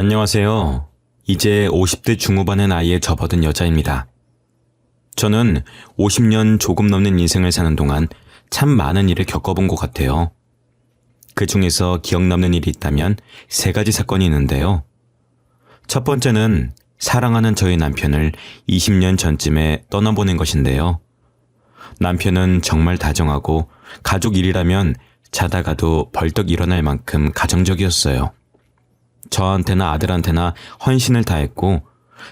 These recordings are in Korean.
안녕하세요. 이제 50대 중후반의 나이에 접어든 여자입니다. 저는 50년 조금 넘는 인생을 사는 동안 참 많은 일을 겪어본 것 같아요. 그 중에서 기억 남는 일이 있다면 세 가지 사건이 있는데요. 첫 번째는 사랑하는 저희 남편을 20년 전쯤에 떠나보낸 것인데요. 남편은 정말 다정하고 가족 일이라면 자다가도 벌떡 일어날 만큼 가정적이었어요. 저한테나 아들한테나 헌신을 다했고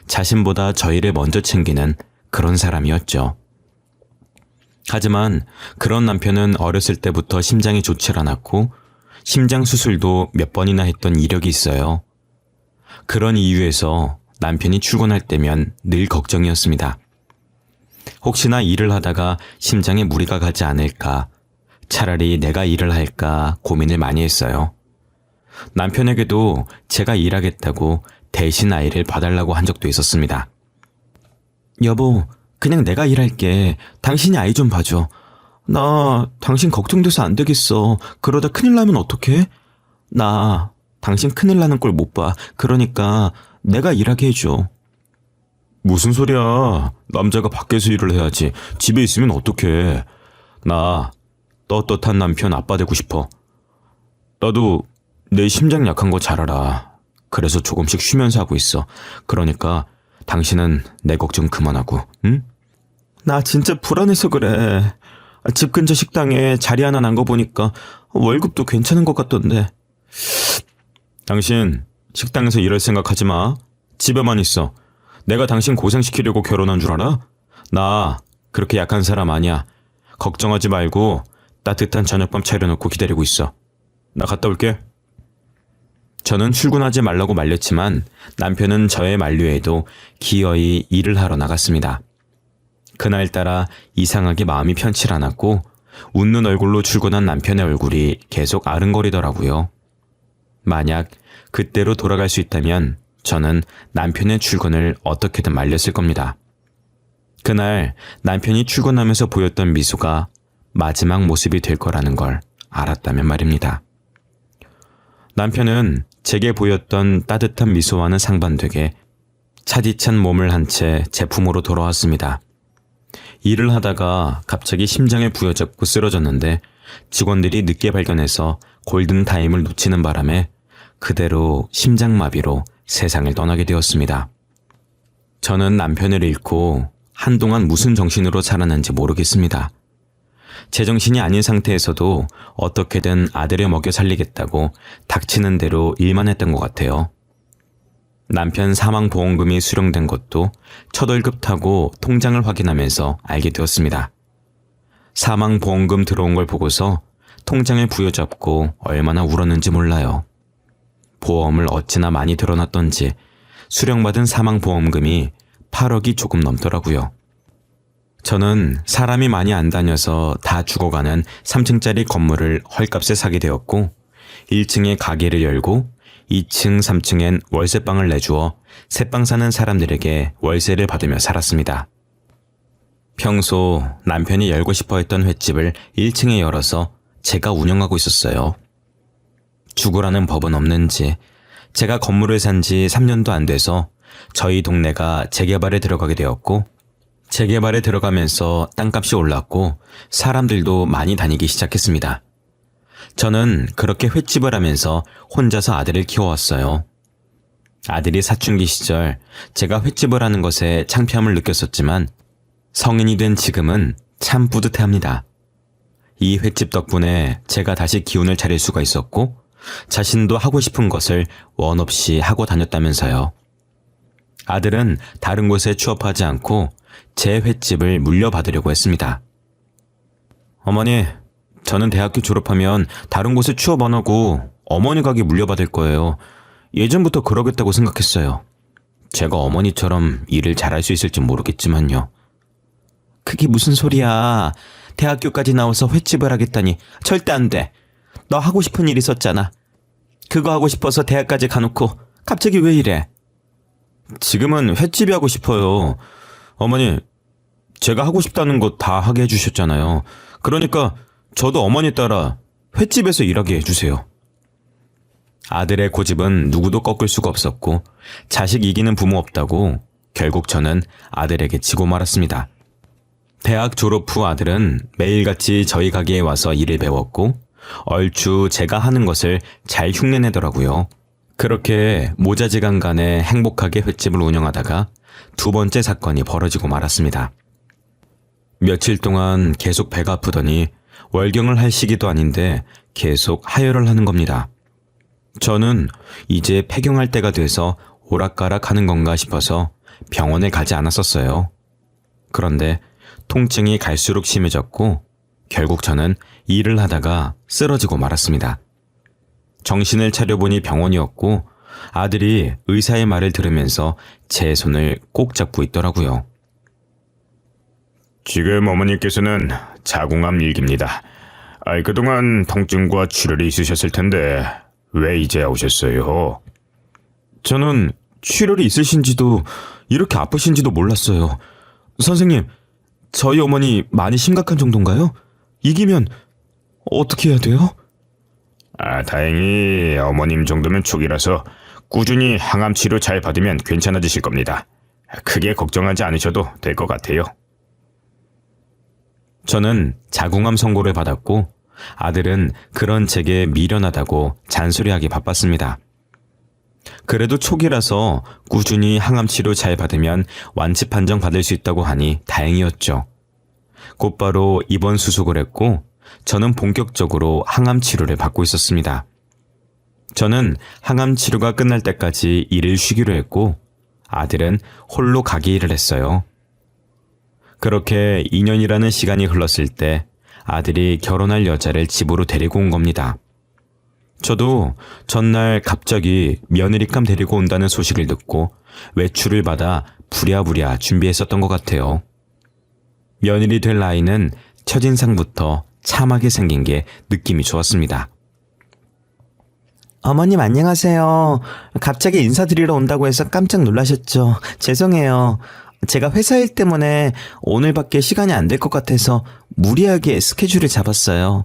자신보다 저희를 먼저 챙기는 그런 사람이었죠. 하지만 그런 남편은 어렸을 때부터 심장이 좋질 않았고 심장 수술도 몇 번이나 했던 이력이 있어요. 그런 이유에서 남편이 출근할 때면 늘 걱정이었습니다. 혹시나 일을 하다가 심장에 무리가 가지 않을까, 차라리 내가 일을 할까 고민을 많이 했어요. 남편에게도 제가 일하겠다고 대신 아이를 봐달라고 한 적도 있었습니다. 여보, 그냥 내가 일할게. 당신이 아이 좀 봐줘. 나 당신 걱정돼서 안 되겠어. 그러다 큰일 나면 어떡해? 나 당신 큰일 나는 꼴 못 봐. 그러니까 내가 일하게 해줘. 무슨 소리야. 남자가 밖에서 일을 해야지. 집에 있으면 어떡해. 나 떳떳한 남편 아빠 되고 싶어. 나도 내 심장 약한 거 잘 알아. 그래서 조금씩 쉬면서 하고 있어. 그러니까 당신은 내 걱정 그만하고, 응? 나 진짜 불안해서 그래. 집 근처 식당에 자리 하나 난 거 보니까 월급도 괜찮은 것 같던데. 당신 식당에서 일할 생각하지 마. 집에만 있어. 내가 당신 고생시키려고 결혼한 줄 알아? 나 그렇게 약한 사람 아니야. 걱정하지 말고 따뜻한 저녁밥 차려놓고 기다리고 있어. 나 갔다 올게. 저는 출근하지 말라고 말렸지만 남편은 저의 만류에도 기어이 일을 하러 나갔습니다. 그날따라 이상하게 마음이 편치 않았고 웃는 얼굴로 출근한 남편의 얼굴이 계속 아른거리더라고요. 만약 그때로 돌아갈 수 있다면 저는 남편의 출근을 어떻게든 말렸을 겁니다. 그날 남편이 출근하면서 보였던 미소가 마지막 모습이 될 거라는 걸 알았다면 말입니다. 남편은 제게 보였던 따뜻한 미소와는 상반되게 차디찬 몸을 한 채 제품으로 돌아왔습니다. 일을 하다가 갑자기 심장에 부여잡고 쓰러졌는데 직원들이 늦게 발견해서 골든타임을 놓치는 바람에 그대로 심장마비로 세상을 떠나게 되었습니다. 저는 남편을 잃고 한동안 무슨 정신으로 살았는지 모르겠습니다. 제정신이 아닌 상태에서도 어떻게든 아들을 먹여 살리겠다고 닥치는 대로 일만 했던 것 같아요. 남편 사망보험금이 수령된 것도 첫 월급 타고 통장을 확인하면서 알게 되었습니다. 사망보험금 들어온 걸 보고서 통장을 부여잡고 얼마나 울었는지 몰라요. 보험을 어찌나 많이 들어놨던지 수령받은 사망보험금이 8억이 조금 넘더라고요. 저는 사람이 많이 안 다녀서 다 죽어가는 3층짜리 건물을 헐값에 사게 되었고 1층에 가게를 열고 2층, 3층엔 월세방을 내주어 새방 사는 사람들에게 월세를 받으며 살았습니다. 평소 남편이 열고 싶어 했던 횟집을 1층에 열어서 제가 운영하고 있었어요. 죽으라는 법은 없는지 제가 건물을 산 지 3년도 안 돼서 저희 동네가 재개발에 들어가게 되었고 재개발에 들어가면서 땅값이 올랐고 사람들도 많이 다니기 시작했습니다. 저는 그렇게 횟집을 하면서 혼자서 아들을 키워왔어요. 아들이 사춘기 시절 제가 횟집을 하는 것에 창피함을 느꼈었지만 성인이 된 지금은 참 뿌듯해합니다. 이 횟집 덕분에 제가 다시 기운을 차릴 수가 있었고 자신도 하고 싶은 것을 원 없이 하고 다녔다면서요. 아들은 다른 곳에 취업하지 않고 제 횟집을 물려받으려고 했습니다. 어머니, 저는 대학교 졸업하면 다른 곳에 취업 안 하고 어머니 가게 물려받을 거예요. 예전부터 그러겠다고 생각했어요. 제가 어머니처럼 일을 잘할 수 있을지 모르겠지만요. 그게 무슨 소리야. 대학교까지 나와서 횟집을 하겠다니 절대 안 돼. 너 하고 싶은 일 있었잖아. 그거 하고 싶어서 대학까지 가놓고 갑자기 왜 이래? 지금은 횟집이 하고 싶어요. 어머니, 제가 하고 싶다는 거 다 하게 해주셨잖아요. 그러니까 저도 어머니 따라 횟집에서 일하게 해주세요. 아들의 고집은 누구도 꺾을 수가 없었고 자식 이기는 부모 없다고 결국 저는 아들에게 지고 말았습니다. 대학 졸업 후 아들은 매일같이 저희 가게에 와서 일을 배웠고 얼추 제가 하는 것을 잘 흉내내더라고요. 그렇게 모자지간간에 행복하게 횟집을 운영하다가 두 번째 사건이 벌어지고 말았습니다. 며칠 동안 계속 배가 아프더니 월경을 할 시기도 아닌데 계속 하혈을 하는 겁니다. 저는 이제 폐경할 때가 돼서 오락가락 하는 건가 싶어서 병원에 가지 않았었어요. 그런데 통증이 갈수록 심해졌고 결국 저는 일을 하다가 쓰러지고 말았습니다. 정신을 차려보니 병원이었고 아들이 의사의 말을 들으면서 제 손을 꼭 잡고 있더라고요. 지금 어머니께서는 자궁암 일기입니다. 그동안 통증과 출혈이 있으셨을 텐데 왜 이제 오셨어요? 저는 출혈이 있으신지도 이렇게 아프신지도 몰랐어요. 선생님, 저희 어머니 많이 심각한 정도인가요? 이기면 어떻게 해야 돼요? 다행히 어머님 정도면 초기라서 꾸준히 항암 치료 잘 받으면 괜찮아지실 겁니다. 크게 걱정하지 않으셔도 될 것 같아요. 저는 자궁암 선고를 받았고 아들은 그런 제게 미련하다고 잔소리하기 바빴습니다. 그래도 초기라서 꾸준히 항암 치료 잘 받으면 완치 판정 받을 수 있다고 하니 다행이었죠. 곧바로 입원 수속을 했고 저는 본격적으로 항암 치료를 받고 있었습니다. 저는 항암 치료가 끝날 때까지 일을 쉬기로 했고 아들은 홀로 가게 일을 했어요. 그렇게 2년이라는 시간이 흘렀을 때 아들이 결혼할 여자를 집으로 데리고 온 겁니다. 저도 전날 갑자기 며느리감 데리고 온다는 소식을 듣고 외출을 받아 부랴부랴 준비했었던 것 같아요. 며느리 될 아이는 첫인상부터 참하게 생긴 게 느낌이 좋았습니다. 어머님 안녕하세요. 갑자기 인사드리러 온다고 해서 깜짝 놀라셨죠? 죄송해요. 제가 회사 일 때문에 오늘밖에 시간이 안 될 것 같아서 무리하게 스케줄을 잡았어요.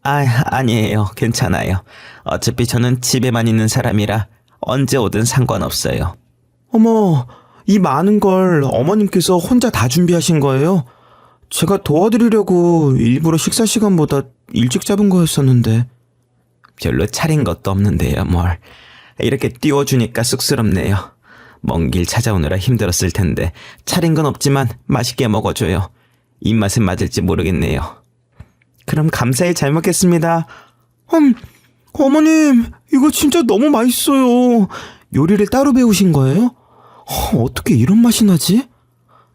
아니에요. 괜찮아요. 어차피 저는 집에만 있는 사람이라 언제 오든 상관없어요. 어머, 이 많은 걸 어머님께서 혼자 다 준비하신 거예요? 제가 도와드리려고 일부러 식사 시간보다 일찍 잡은 거였었는데. 별로 차린 것도 없는데요, 뭘. 이렇게 띄워주니까 쑥스럽네요. 먼 길 찾아오느라 힘들었을 텐데 차린 건 없지만 맛있게 먹어줘요. 입맛에 맞을지 모르겠네요. 그럼 감사히 잘 먹겠습니다. 어머님, 이거 진짜 너무 맛있어요. 요리를 따로 배우신 거예요? 어떻게 이런 맛이 나지?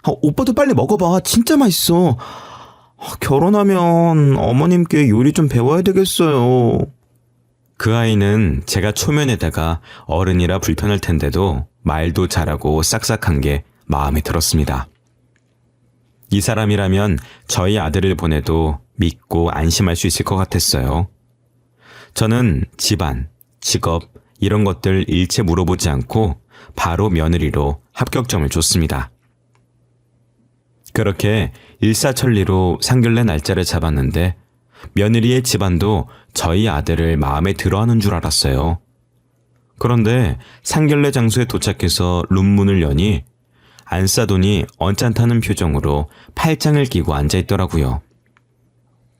오빠도 빨리 먹어봐. 진짜 맛있어. 결혼하면 어머님께 요리 좀 배워야 되겠어요. 그 아이는 제가 초면에다가 어른이라 불편할 텐데도 말도 잘하고 싹싹한 게 마음에 들었습니다. 이 사람이라면 저희 아들을 보내도 믿고 안심할 수 있을 것 같았어요. 저는 집안, 직업 이런 것들 일체 물어보지 않고 바로 며느리로 합격점을 줬습니다. 그렇게 일사천리로 상견례 날짜를 잡았는데 며느리의 집안도 저희 아들을 마음에 들어하는 줄 알았어요. 그런데 상견례 장소에 도착해서 룸문을 여니 안싸돈이 언짢다는 표정으로 팔짱을 끼고 앉아있더라고요.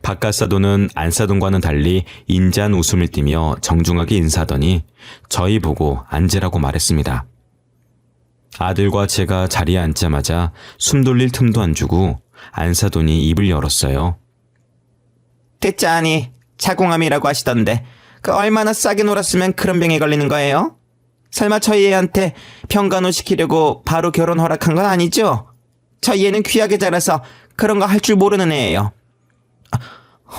바깥사돈은 안싸돈과는 달리 인자한 웃음을 띠며 정중하게 인사하더니 저희 보고 앉으라고 말했습니다. 아들과 제가 자리에 앉자마자 숨 돌릴 틈도 안 주고 안싸돈이 입을 열었어요. 됐자니 자궁암이라고 하시던데 그 얼마나 싸게 놀았으면 그런 병에 걸리는 거예요? 설마 저희 애한테 병간호 시키려고 바로 결혼 허락한 건 아니죠? 저희 애는 귀하게 자라서 그런 거 할 줄 모르는 애예요.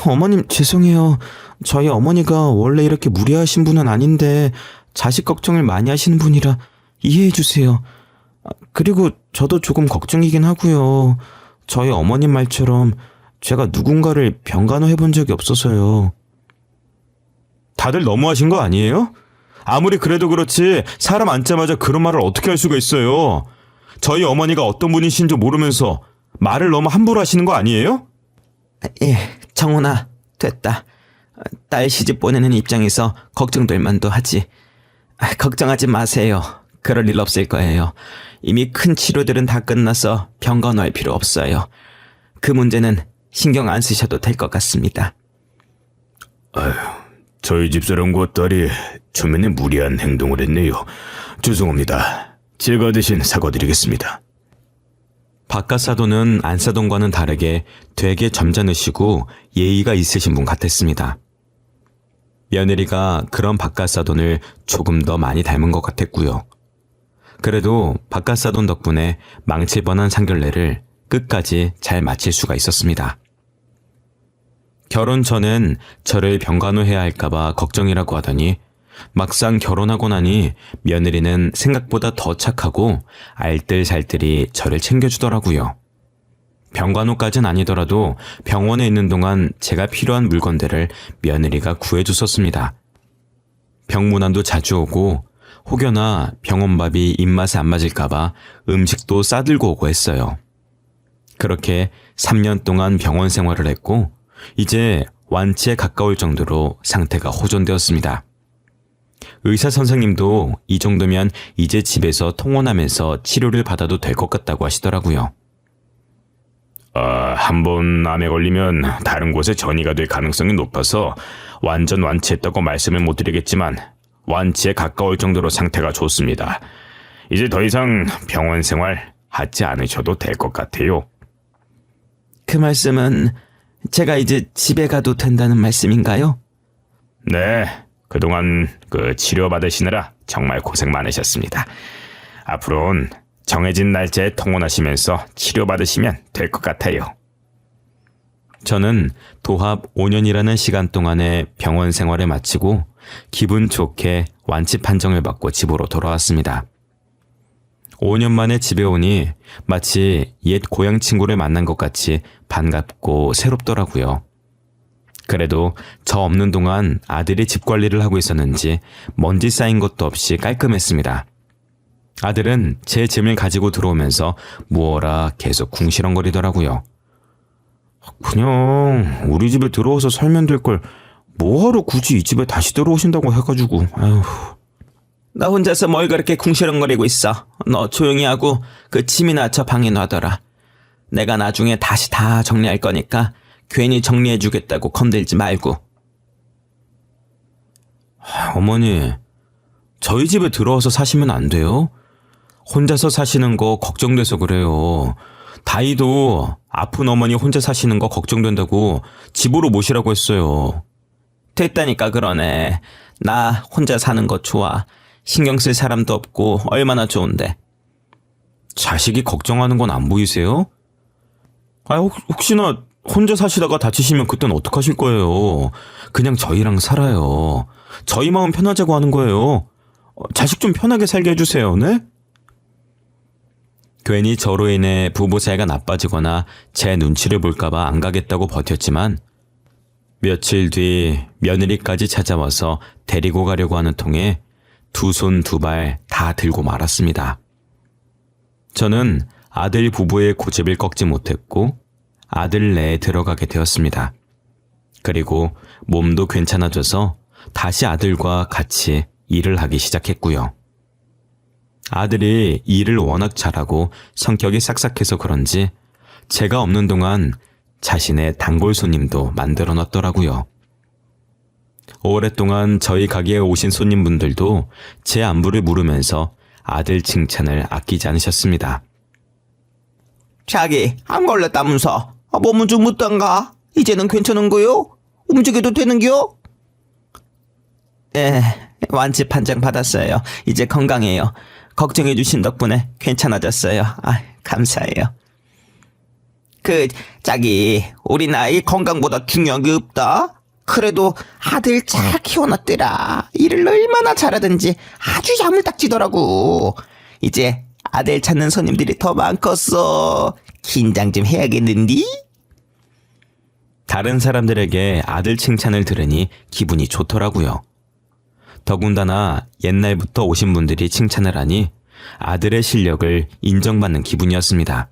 어머님 죄송해요. 저희 어머니가 원래 이렇게 무리하신 분은 아닌데 자식 걱정을 많이 하시는 분이라 이해해 주세요. 그리고 저도 조금 걱정이긴 하고요. 저희 어머님 말처럼 제가 누군가를 병간호 해본 적이 없어서요. 다들 너무하신 거 아니에요? 아무리 그래도 그렇지 사람 앉자마자 그런 말을 어떻게 할 수가 있어요? 저희 어머니가 어떤 분이신지 모르면서 말을 너무 함부로 하시는 거 아니에요? 예, 정훈아, 됐다. 딸 시집 보내는 입장에서 걱정될 만도 하지. 걱정하지 마세요. 그럴 일 없을 거예요. 이미 큰 치료들은 다 끝나서 병 간호할 필요 없어요. 그 문제는 신경 안 쓰셔도 될 것 같습니다. 저희 집사람과 딸이 초면에 무리한 행동을 했네요. 죄송합니다. 제가 대신 사과드리겠습니다. 박가사도는 안사돈과는 다르게 되게 점잖으시고 예의가 있으신 분 같았습니다. 며느리가 그런 박가사돈을 조금 더 많이 닮은 것 같았고요. 그래도 박가사돈 덕분에 망칠 뻔한 상견례를 끝까지 잘 마칠 수가 있었습니다. 결혼 전엔 저를 병간호해야 할까봐 걱정이라고 하더니 막상 결혼하고 나니 며느리는 생각보다 더 착하고 알뜰살뜰히 저를 챙겨주더라고요. 병간호까진 아니더라도 병원에 있는 동안 제가 필요한 물건들을 며느리가 구해줬었습니다. 병문안도 자주 오고 혹여나 병원밥이 입맛에 안 맞을까봐 음식도 싸들고 오고 했어요. 그렇게 3년 동안 병원 생활을 했고 이제 완치에 가까울 정도로 상태가 호전되었습니다. 의사 선생님도 이 정도면 이제 집에서 통원하면서 치료를 받아도 될 것 같다고 하시더라고요. 한 번 암에 걸리면 다른 곳에 전이가 될 가능성이 높아서 완전 완치했다고 말씀을 못 드리겠지만 완치에 가까울 정도로 상태가 좋습니다. 이제 더 이상 병원 생활 하지 않으셔도 될 것 같아요. 그 말씀은 제가 이제 집에 가도 된다는 말씀인가요? 네, 그동안 치료받으시느라 정말 고생 많으셨습니다. 앞으로는 정해진 날짜에 통원하시면서 치료받으시면 될 것 같아요. 저는 도합 5년이라는 시간 동안의 병원 생활을 마치고 기분 좋게 완치 판정을 받고 집으로 돌아왔습니다. 5년 만에 집에 오니 마치 옛 고향 친구를 만난 것 같이 반갑고 새롭더라고요. 그래도 저 없는 동안 아들이 집 관리를 하고 있었는지 먼지 쌓인 것도 없이 깔끔했습니다. 아들은 제 짐을 가지고 들어오면서 무어라 계속 궁시렁거리더라고요. 그냥 우리 집에 들어와서 살면 될 걸 뭐하러 굳이 이 집에 다시 들어오신다고 해가지고. 아휴. 나 혼자서 뭘 그렇게 궁시렁거리고 있어. 너 조용히 하고 그 짐이나 저 방에 놔둬라. 내가 나중에 다시 다 정리할 거니까 괜히 정리해주겠다고 건들지 말고. 어머니, 저희 집에 들어와서 사시면 안 돼요? 혼자서 사시는 거 걱정돼서 그래요. 다이도 아픈 어머니 혼자 사시는 거 걱정된다고 집으로 모시라고 했어요. 됐다니까 그러네. 나 혼자 사는 거 좋아. 신경 쓸 사람도 없고 얼마나 좋은데. 자식이 걱정하는 건 안 보이세요? 혹시나 혼자 사시다가 다치시면 그땐 어떡하실 거예요? 그냥 저희랑 살아요. 저희 마음 편하자고 하는 거예요. 자식 좀 편하게 살게 해주세요, 네? 괜히 저로 인해 부부 사이가 나빠지거나 제 눈치를 볼까봐 안 가겠다고 버텼지만 며칠 뒤 며느리까지 찾아와서 데리고 가려고 하는 통에 두 손 두 발 다 들고 말았습니다. 저는 아들 부부의 고집을 꺾지 못했고 아들 내에 들어가게 되었습니다. 그리고 몸도 괜찮아져서 다시 아들과 같이 일을 하기 시작했고요. 아들이 일을 워낙 잘하고 성격이 싹싹해서 그런지 제가 없는 동안 자신의 단골 손님도 만들어 놨더라고요. 오랫동안 저희 가게에 오신 손님분들도 제 안부를 물으면서 아들 칭찬을 아끼지 않으셨습니다. 자기 안 걸렸다면서 몸은 좀 어떤가? 이제는 괜찮은 거요? 움직여도 되는겨? 예, 완치 판정 받았어요. 이제 건강해요. 걱정해 주신 덕분에 괜찮아졌어요. 감사해요. 자기 우리 나이 건강보다 중요한 게 없다. 그래도 아들 잘 키워놨더라. 일을 얼마나 잘하든지 아주 야물딱지더라고. 이제 아들 찾는 손님들이 더 많겠어. 긴장 좀 해야겠는디? 다른 사람들에게 아들 칭찬을 들으니 기분이 좋더라고요. 더군다나 옛날부터 오신 분들이 칭찬을 하니 아들의 실력을 인정받는 기분이었습니다.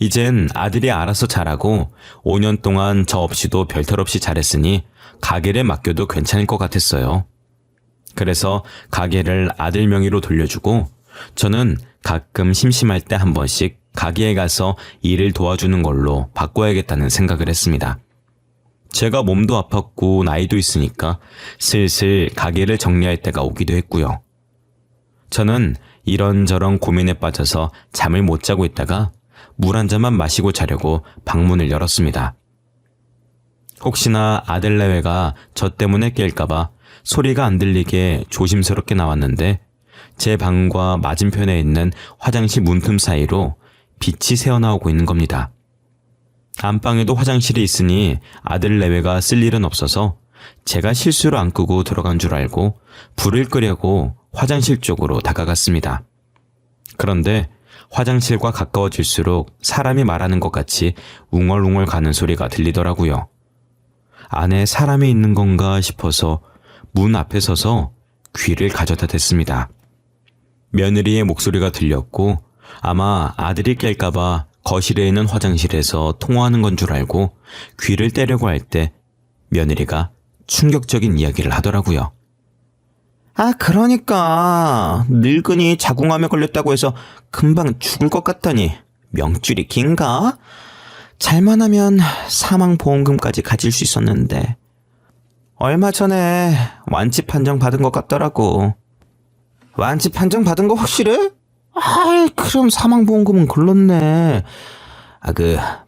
이젠 아들이 알아서 잘하고 5년 동안 저 없이도 별탈 없이 잘했으니 가게를 맡겨도 괜찮을 것 같았어요. 그래서 가게를 아들 명의로 돌려주고 저는 가끔 심심할 때 한 번씩 가게에 가서 일을 도와주는 걸로 바꿔야겠다는 생각을 했습니다. 제가 몸도 아팠고 나이도 있으니까 슬슬 가게를 정리할 때가 오기도 했고요. 저는 이런저런 고민에 빠져서 잠을 못 자고 있다가 물 한 잔만 마시고 자려고 방문을 열었습니다. 혹시나 아들 내외가 저 때문에 깰까봐 소리가 안 들리게 조심스럽게 나왔는데 제 방과 맞은편에 있는 화장실 문틈 사이로 빛이 새어나오고 있는 겁니다. 안방에도 화장실이 있으니 아들 내외가 쓸 일은 없어서 제가 실수로 안 끄고 들어간 줄 알고 불을 끄려고 화장실 쪽으로 다가갔습니다. 그런데 화장실과 가까워질수록 사람이 말하는 것 같이 웅얼웅얼 가는 소리가 들리더라고요. 안에 사람이 있는 건가 싶어서 문 앞에 서서 귀를 가져다 댔습니다. 며느리의 목소리가 들렸고 아마 아들이 깰까봐 거실에 있는 화장실에서 통화하는 건 줄 알고 귀를 떼려고 할 때 며느리가 충격적인 이야기를 하더라고요. 아, 그러니까 늙은이 자궁암에 걸렸다고 해서 금방 죽을 것 같다니 명줄이 긴가? 잘만 하면 사망보험금까지 가질 수 있었는데 얼마 전에 완치 판정 받은 것 같더라고. 완치 판정 받은 거 확실해? 아이, 그럼 사망보험금은 글렀네. 아,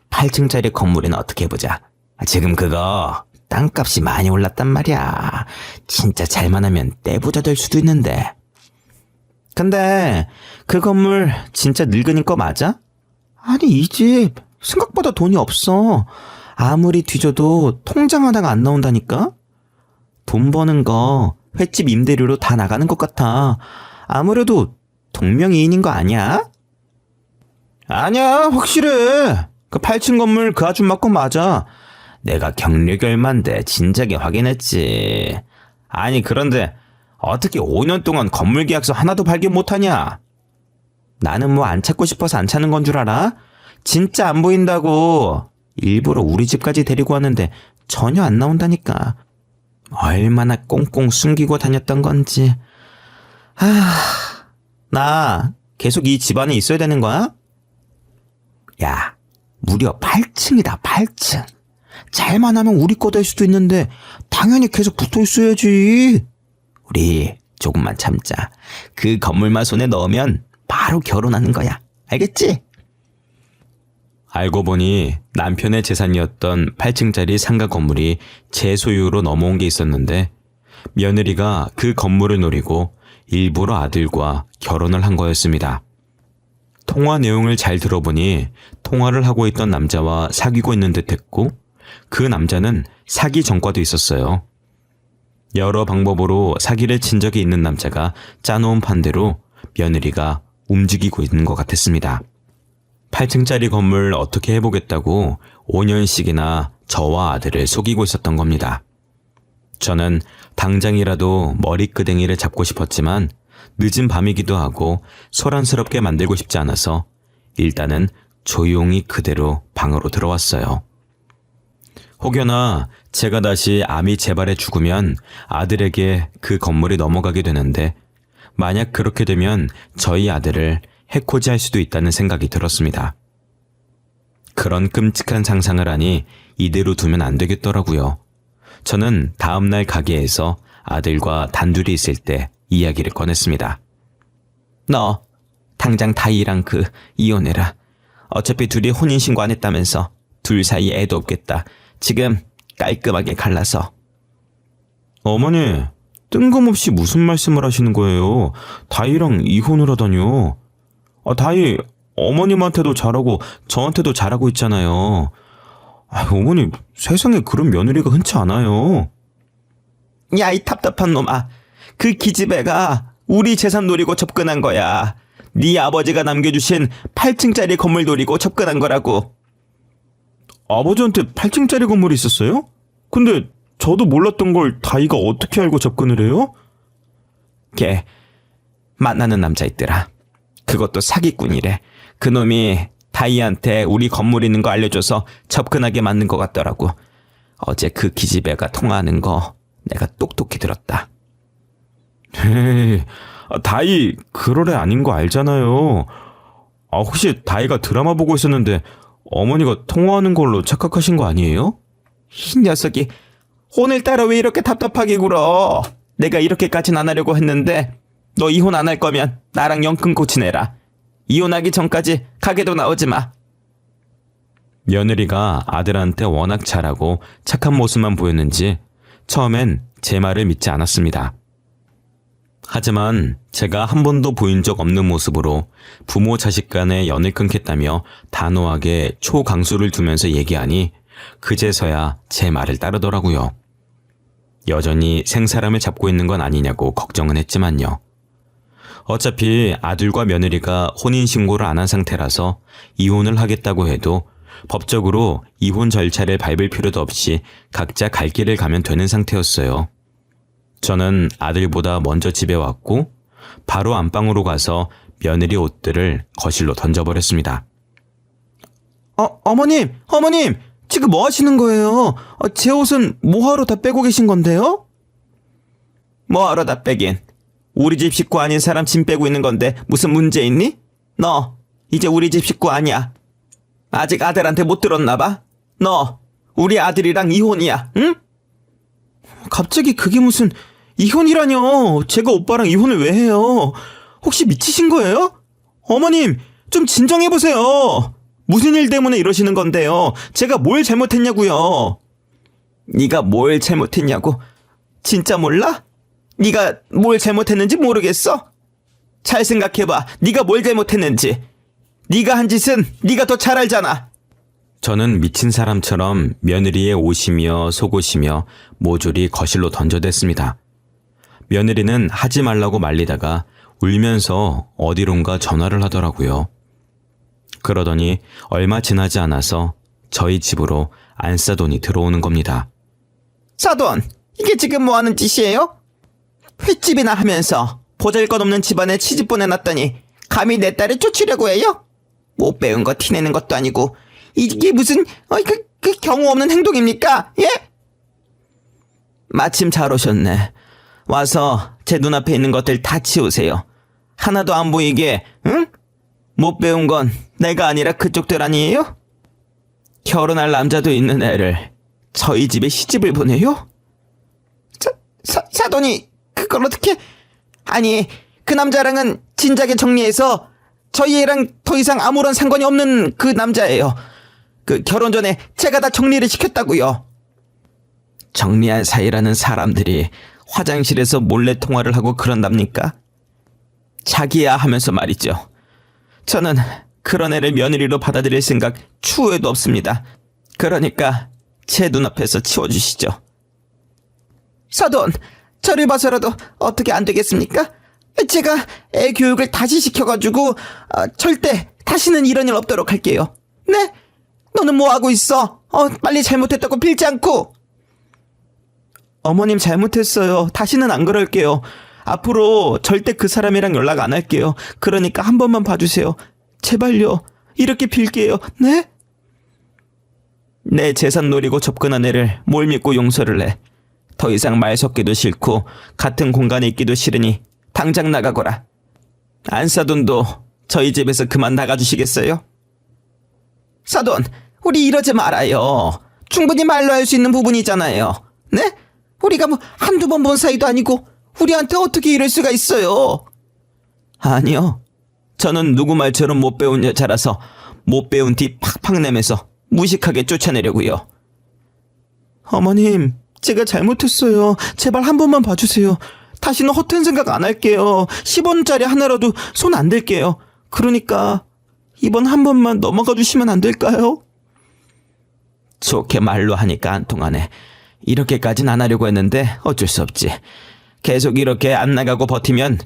8층짜리 건물은 어떻게 해보자. 지금 그거 땅값이 많이 올랐단 말이야. 진짜 잘만 하면 떼부자 될 수도 있는데. 근데 그 건물 진짜 늙은이 거 맞아? 아니, 이 집 생각보다 돈이 없어. 아무리 뒤져도 통장 하나가 안 나온다니까? 돈 버는 거 횟집 임대료로 다 나가는 것 같아. 아무래도 동명이인인 거 아니야? 아니야, 확실해. 그 8층 건물 그 아줌마 거 맞아. 내가 경력이 얼만데 진작에 확인했지. 아니, 그런데 어떻게 5년 동안 건물 계약서 하나도 발견 못하냐? 나는 뭐 안 찾고 싶어서 안 찾는 건 줄 알아? 진짜 안 보인다고. 일부러 우리 집까지 데리고 왔는데 전혀 안 나온다니까. 얼마나 꽁꽁 숨기고 다녔던 건지. 나 계속 이 집안에 있어야 되는 거야? 야, 무려 8층이다, 8층. 잘만 하면 우리 거 될 수도 있는데 당연히 계속 붙어 있어야지. 우리 조금만 참자. 그 건물만 손에 넣으면 바로 결혼하는 거야. 알겠지? 알고 보니 남편의 재산이었던 8층짜리 상가 건물이 제 소유로 넘어온 게 있었는데 며느리가 그 건물을 노리고 일부러 아들과 결혼을 한 거였습니다. 통화 내용을 잘 들어보니 통화를 하고 있던 남자와 사귀고 있는 듯 했고 그 남자는 사기 전과도 있었어요. 여러 방법으로 사기를 친 적이 있는 남자가 짜놓은 판대로 며느리가 움직이고 있는 것 같았습니다. 8층짜리 건물 어떻게 해보겠다고 5년씩이나 저와 아들을 속이고 있었던 겁니다. 저는 당장이라도 머리끄댕이를 잡고 싶었지만 늦은 밤이기도 하고 소란스럽게 만들고 싶지 않아서 일단은 조용히 그대로 방으로 들어왔어요. 혹여나 제가 다시 암이 재발해 죽으면 아들에게 그 건물이 넘어가게 되는데 만약 그렇게 되면 저희 아들을 해코지할 수도 있다는 생각이 들었습니다. 그런 끔찍한 상상을 하니 이대로 두면 안 되겠더라고요. 저는 다음날 가게에서 아들과 단둘이 있을 때 이야기를 꺼냈습니다. 너 당장 다이랑 이혼해라. 어차피 둘이 혼인신고 안 했다면서 둘 사이 애도 없겠다. 지금 깔끔하게 갈라서. 어머니, 뜬금없이 무슨 말씀을 하시는 거예요? 다이랑 이혼을 하다니요. 다이 어머님한테도 잘하고 저한테도 잘하고 있잖아요. 어머니, 세상에 그런 며느리가 흔치 않아요. 야, 이 답답한 놈아. 그 기집애가 우리 재산 노리고 접근한 거야. 네 아버지가 남겨주신 8층짜리 건물 노리고 접근한 거라고. 아버지한테 8층짜리 건물이 있었어요? 근데 저도 몰랐던 걸 다이가 어떻게 알고 접근을 해요? 걔 만나는 남자 있더라. 그것도 사기꾼이래. 그놈이 다이한테 우리 건물 있는 거 알려줘서 접근하게 만든 것 같더라고. 어제 그 기집애가 통화하는 거 내가 똑똑히 들었다. 에이, 다이 그럴 애 아닌 거 알잖아요. 혹시 다이가 드라마 보고 있었는데 어머니가 통화하는 걸로 착각하신 거 아니에요? 이 녀석이 오늘따라 왜 이렇게 답답하게 굴어. 내가 이렇게까진 안 하려고 했는데 너 이혼 안 할 거면 나랑 영 끊고 지내라. 이혼하기 전까지 가게도 나오지 마. 며느리가 아들한테 워낙 잘하고 착한 모습만 보였는지 처음엔 제 말을 믿지 않았습니다. 하지만 제가 한 번도 보인 적 없는 모습으로 부모 자식 간의 연을 끊겠다며 단호하게 초강수를 두면서 얘기하니 그제서야 제 말을 따르더라고요. 여전히 생사람을 잡고 있는 건 아니냐고 걱정은 했지만요. 어차피 아들과 며느리가 혼인신고를 안 한 상태라서 이혼을 하겠다고 해도 법적으로 이혼 절차를 밟을 필요도 없이 각자 갈 길을 가면 되는 상태였어요. 저는 아들보다 먼저 집에 왔고 바로 안방으로 가서 며느리 옷들을 거실로 던져버렸습니다. 어머님, 지금 뭐 하시는 거예요? 제 옷은 뭐하러 다 빼고 계신 건데요? 뭐하러 다 빼긴. 우리 집 식구 아닌 사람 짐 빼고 있는 건데 무슨 문제 있니? 너 이제 우리 집 식구 아니야. 아직 아들한테 못 들었나 봐? 너 우리 아들이랑 이혼이야, 응? 갑자기 그게 무슨 이혼이라뇨. 제가 오빠랑 이혼을 왜 해요? 혹시 미치신 거예요? 어머님, 좀 진정해보세요. 무슨 일 때문에 이러시는 건데요? 제가 뭘 잘못했냐고요? 네가 뭘 잘못했냐고? 진짜 몰라? 네가 뭘 잘못했는지 모르겠어? 잘 생각해봐. 네가 뭘 잘못했는지. 네가 한 짓은 네가 더 잘 알잖아. 저는 미친 사람처럼 며느리의 옷이며 속옷이며 모조리 거실로 던져댔습니다. 며느리는 하지 말라고 말리다가 울면서 어디론가 전화를 하더라고요. 그러더니 얼마 지나지 않아서 저희 집으로 안싸돈이 들어오는 겁니다. 사돈, 이게 지금 뭐 하는 짓이에요? 횟집이나 하면서 보잘것없는 집안에 시집 보내놨더니 감히 내 딸을 쫓으려고 해요? 못 배운 거 티내는 것도 아니고 이게 무슨 그 경우 없는 행동입니까? 예? 마침 잘 오셨네. 와서 제 눈앞에 있는 것들 다 치우세요. 하나도 안 보이게, 응? 못 배운 건 내가 아니라 그쪽들 아니에요? 결혼할 남자도 있는 애를 저희 집에 시집을 보내요? 사돈이 그걸 어떻게... 아니, 그 남자랑은 진작에 정리해서 저희 애랑 더 이상 아무런 상관이 없는 그 남자예요. 그 결혼 전에 제가 다 정리를 시켰다고요. 정리한 사이라는 사람들이 화장실에서 몰래 통화를 하고 그런답니까? 자기야 하면서 말이죠. 저는 그런 애를 며느리로 받아들일 생각 추후에도 없습니다. 그러니까 제 눈앞에서 치워주시죠. 사돈, 저를 봐서라도 어떻게 안 되겠습니까? 제가 애 교육을 다시 시켜가지고 절대 다시는 이런 일 없도록 할게요. 네? 너는 뭐 하고 있어? 빨리 잘못했다고 빌지 않고. 어머님 잘못했어요. 다시는 안 그럴게요. 앞으로 절대 그 사람이랑 연락 안 할게요. 그러니까 한 번만 봐주세요. 제발요. 이렇게 빌게요. 네? 내 재산 노리고 접근한 애를 뭘 믿고 용서를 해. 더 이상 말 섞기도 싫고 같은 공간에 있기도 싫으니 당장 나가거라. 안사돈도 저희 집에서 그만 나가주시겠어요? 사돈, 우리 이러지 말아요. 충분히 말로 할 수 있는 부분이잖아요. 네? 우리가 뭐 한두 번 본 사이도 아니고 우리한테 어떻게 이럴 수가 있어요? 아니요. 저는 누구 말처럼 못 배운 여자라서 못 배운 티 팍팍 내면서 무식하게 쫓아내려고요. 어머님, 제가 잘못했어요. 제발 한 번만 봐주세요. 다시는 허튼 생각 안 할게요. 10원짜리 하나라도 손 안 댈게요. 그러니까 이번 한 번만 넘어가 주시면 안 될까요? 좋게 말로 하니까 안 통하네. 이렇게까진 안 하려고 했는데 어쩔 수 없지. 계속 이렇게 안 나가고 버티면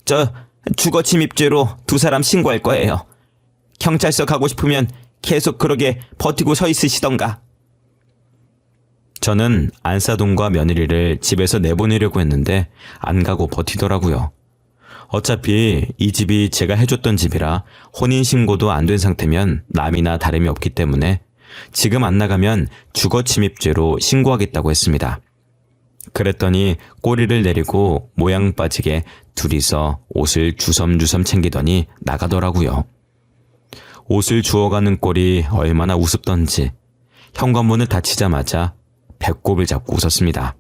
저 주거 침입죄로 2사람 신고할 거예요. 경찰서 가고 싶으면 계속 그러게 버티고 서 있으시던가. 저는 안사돈과 며느리를 집에서 내보내려고 했는데 안 가고 버티더라고요. 어차피 이 집이 제가 해줬던 집이라 혼인신고도 안 된 상태면 남이나 다름이 없기 때문에 지금 안 나가면 주거 침입죄로 신고하겠다고 했습니다. 그랬더니 꼬리를 내리고 모양 빠지게 둘이서 옷을 주섬주섬 챙기더니 나가더라고요. 옷을 주워가는 꼴이 얼마나 우습던지 현관문을 닫히자마자 배꼽을 잡고 웃었습니다.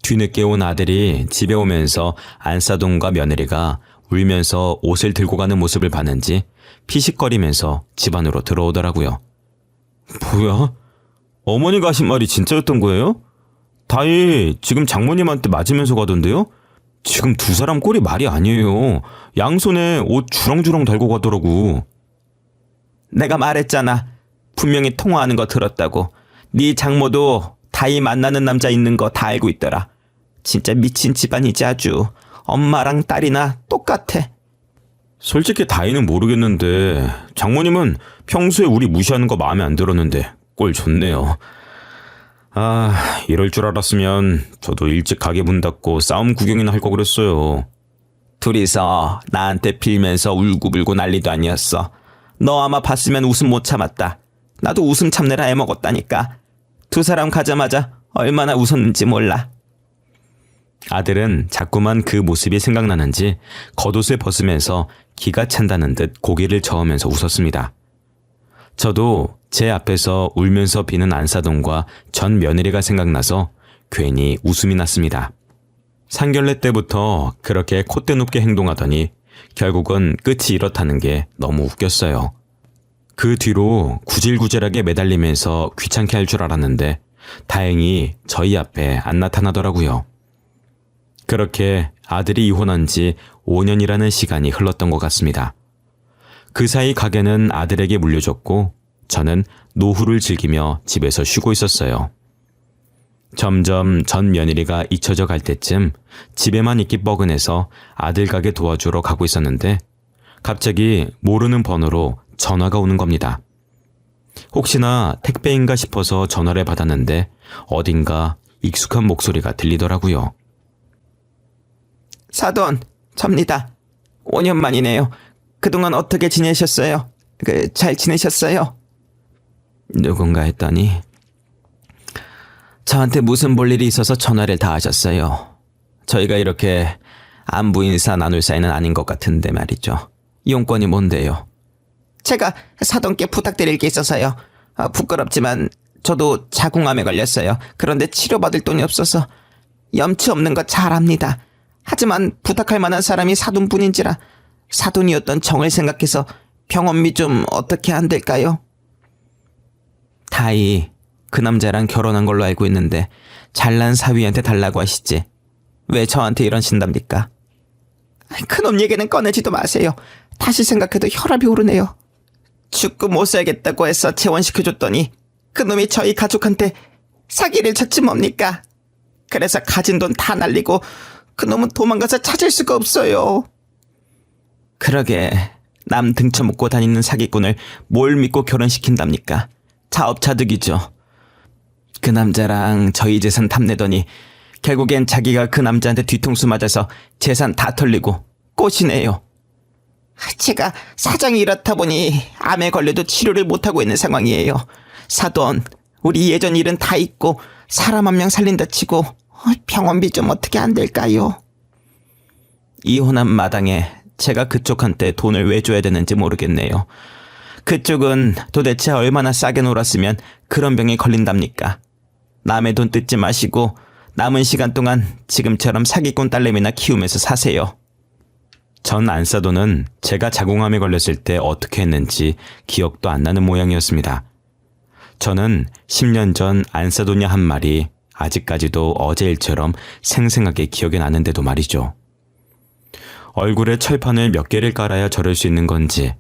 뒤늦게 온 아들이 집에 오면서 안사돈과 며느리가 울면서 옷을 들고 가는 모습을 봤는지 피식거리면서 집 안으로 들어오더라고요. 뭐야? 어머니가 하신 말이 진짜였던 거예요? 다이 지금 장모님한테 맞으면서 가던데요? 지금 두 사람 꼴이 말이 아니에요. 양손에 옷 주렁주렁 달고 가더라고. 내가 말했잖아. 분명히 통화하는 거 들었다고. 네 장모도 다이 만나는 남자 있는 거 다 알고 있더라. 진짜 미친 집안이지 아주. 엄마랑 딸이나 똑같아. 솔직히 다이는 모르겠는데 장모님은 평소에 우리 무시하는 거 마음에 안 들었는데 꼴 좋네요. 아, 이럴 줄 알았으면 저도 일찍 가게 문 닫고 싸움 구경이나 할 거 그랬어요. 둘이서 나한테 빌면서 울고불고 난리도 아니었어. 너 아마 봤으면 웃음 못 참았다. 나도 웃음 참느라 애먹었다니까. 두 사람 가자마자 얼마나 웃었는지 몰라. 아들은 자꾸만 그 모습이 생각나는지 겉옷을 벗으면서 기가 찬다는 듯 고개를 저으면서 웃었습니다. 저도 제 앞에서 울면서 비는 안사돈과 전 며느리가 생각나서 괜히 웃음이 났습니다. 상견례 때부터 그렇게 콧대 높게 행동하더니 결국은 끝이 이렇다는 게 너무 웃겼어요. 그 뒤로 구질구질하게 매달리면서 귀찮게 할 줄 알았는데 다행히 저희 앞에 안 나타나더라고요. 그렇게 아들이 이혼한 지 5년이라는 시간이 흘렀던 것 같습니다. 그 사이 가게는 아들에게 물려줬고 저는 노후를 즐기며 집에서 쉬고 있었어요. 점점 전 며느리가 잊혀져 갈 때쯤 집에만 있기 뻐근해서 아들 가게 도와주러 가고 있었는데 갑자기 모르는 번호로 전화가 오는 겁니다. 혹시나 택배인가 싶어서 전화를 받았는데 어딘가 익숙한 목소리가 들리더라고요. 사돈, 접니다. 5년 만이네요. 그동안 어떻게 지내셨어요? 잘 지내셨어요? 누군가 했더니 저한테 무슨 볼 일이 있어서 전화를 다 하셨어요. 저희가 이렇게 안부 인사 나눌 사이는 아닌 것 같은데 말이죠. 이용권이 뭔데요? 제가 사돈께 부탁드릴 게 있어서요. 부끄럽지만 저도 자궁암에 걸렸어요. 그런데 치료받을 돈이 없어서. 염치 없는 거 잘 압니다. 하지만 부탁할 만한 사람이 사돈뿐인지라 사돈이었던 정을 생각해서 병원비 좀 어떻게 안 될까요? 다이 그 남자랑 결혼한 걸로 알고 있는데 잘난 사위한테 달라고 하시지. 왜 저한테 이러신답니까? 그놈 얘기는 꺼내지도 마세요. 다시 생각해도 혈압이 오르네요. 죽고 못 살겠다고 해서 재혼시켜줬더니 그놈이 저희 가족한테 사기를 쳤지 뭡니까? 그래서 가진 돈 다 날리고 그놈은 도망가서 찾을 수가 없어요. 그러게 남 등쳐먹고 다니는 사기꾼을 뭘 믿고 결혼시킨답니까? 자업자득이죠. 그 남자랑 저희 재산 탐내더니 결국엔 자기가 그 남자한테 뒤통수 맞아서 재산 다 털리고 꽃이네요. 제가 사정이 이렇다 보니 암에 걸려도 치료를 못하고 있는 상황이에요. 사돈, 우리 예전 일은 다 잊고 사람 한 명 살린다 치고 병원비 좀 어떻게 안 될까요? 이혼한 마당에 제가 그쪽한테 돈을 왜 줘야 되는지 모르겠네요. 그쪽은 도대체 얼마나 싸게 놀았으면 그런 병에 걸린답니까? 남의 돈 뜯지 마시고 남은 시간 동안 지금처럼 사기꾼 딸내미나 키우면서 사세요. 전 안사돈은 제가 자궁암에 걸렸을 때 어떻게 했는지 기억도 안 나는 모양이었습니다. 저는 10년 전 안사돈이 한 말이 아직까지도 어제 일처럼 생생하게 기억에 나는데도 말이죠. 얼굴에 철판을 몇 개를 깔아야 저럴 수 있는 건지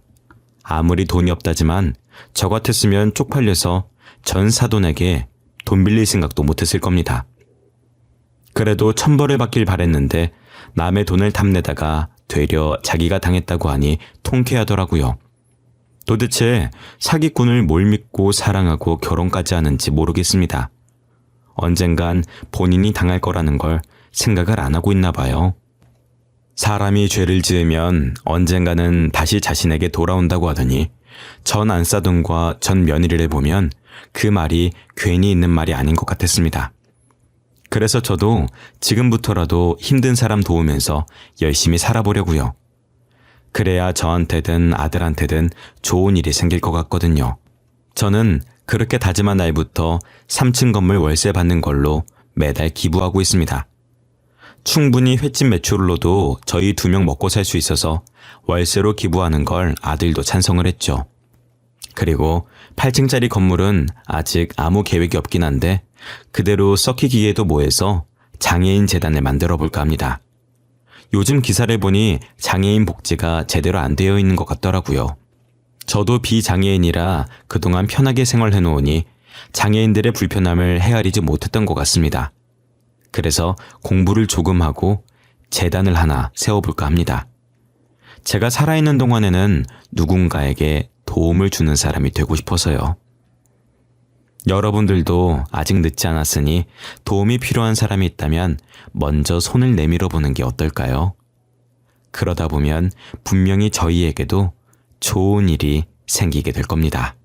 아무리 돈이 없다지만 저 같았으면 쪽팔려서 전 사돈에게 돈 빌릴 생각도 못했을 겁니다. 그래도 천벌을 받길 바랬는데 남의 돈을 탐내다가 되려 자기가 당했다고 하니 통쾌하더라고요. 도대체 사기꾼을 뭘 믿고 사랑하고 결혼까지 하는지 모르겠습니다. 언젠간 본인이 당할 거라는 걸 생각을 안 하고 있나 봐요. 사람이 죄를 지으면 언젠가는 다시 자신에게 돌아온다고 하더니 전 안사돈과 전 며느리를 보면 그 말이 괜히 있는 말이 아닌 것 같았습니다. 그래서 저도 지금부터라도 힘든 사람 도우면서 열심히 살아보려고요. 그래야 저한테든 아들한테든 좋은 일이 생길 것 같거든요. 저는 그렇게 다짐한 날부터 3층 건물 월세 받는 걸로 매달 기부하고 있습니다. 충분히 횟집 매출로도 저희 2명 먹고 살 수 있어서 월세로 기부하는 걸 아들도 찬성을 했죠. 그리고 8층짜리 건물은 아직 아무 계획이 없긴 한데 그대로 썩히기에도 뭐해서 장애인 재단을 만들어 볼까 합니다. 요즘 기사를 보니 장애인 복지가 제대로 안 되어 있는 것 같더라고요. 저도 비장애인이라 그동안 편하게 생활해 놓으니 장애인들의 불편함을 헤아리지 못했던 것 같습니다. 그래서 공부를 조금 하고 재단을 하나 세워볼까 합니다. 제가 살아있는 동안에는 누군가에게 도움을 주는 사람이 되고 싶어서요. 여러분들도 아직 늦지 않았으니 도움이 필요한 사람이 있다면 먼저 손을 내밀어 보는 게 어떨까요? 그러다 보면 분명히 저희에게도 좋은 일이 생기게 될 겁니다.